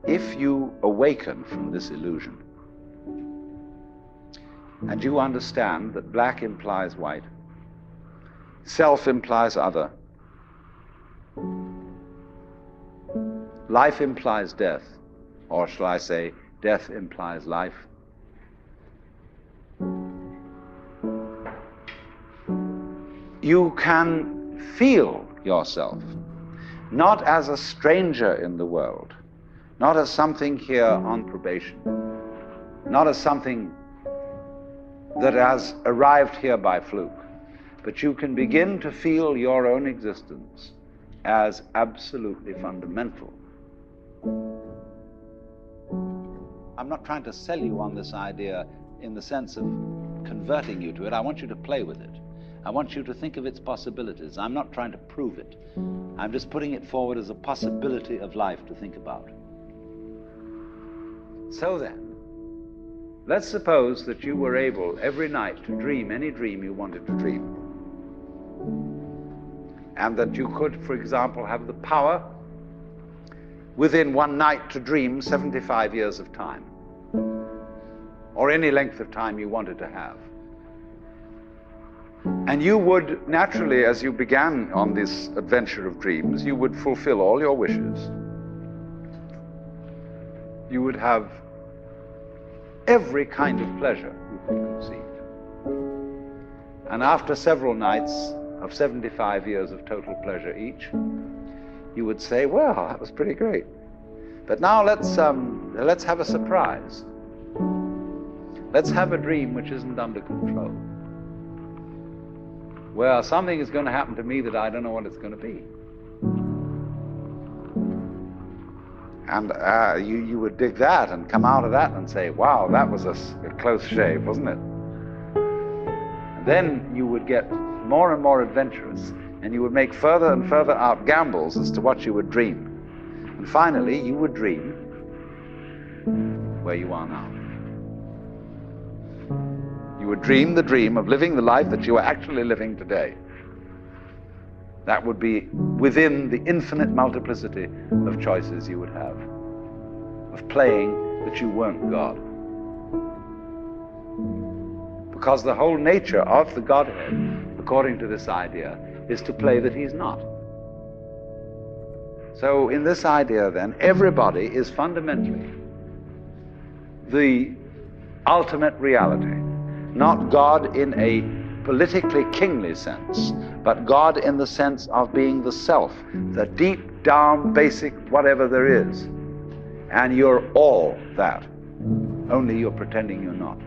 if you awaken from this illusion, and you understand that black implies white, self implies other, life implies death, or shall I say, death implies life, you can feel yourself not as a stranger in the world, not as something here on probation, not as something that has arrived here by fluke, but you can begin to feel your own existence as absolutely fundamental. I'm not trying to sell you on this idea in the sense of converting you to it. I want you to play with it. I want you to think of its possibilities. I'm not trying to prove it. I'm just putting it forward as a possibility of life to think about. So then, let's suppose that you were able every night to dream any dream you wanted to dream. And that you could, for example, have the power within one night to dream 75 years of time, or any length of time you wanted to have. And you would naturally, as you began on this adventure of dreams, you would fulfill all your wishes. You would have every kind of pleasure you could conceive. And after several nights of 75 years of total pleasure each, you would say, well, that was pretty great. But now let's have a surprise. Let's have a dream which isn't under control. Well, something is going to happen to me that I don't know what it's going to be. And you would dig that and come out of that and say, wow, that was a close shave, wasn't it? And then you would get more and more adventurous, and you would make further and further out gambles as to what you would dream. And finally, you would dream where you are now. You would dream the dream of living the life that you are actually living today. That would be within the infinite multiplicity of choices you would have, of playing that you weren't God. Because the whole nature of the Godhead, according to this idea, is to play that he's not. So in this idea then, everybody is fundamentally the ultimate reality. Not God in a politically kingly sense, but God in the sense of being the self, the deep down basic whatever there is. And you're all that, only you're pretending you're not.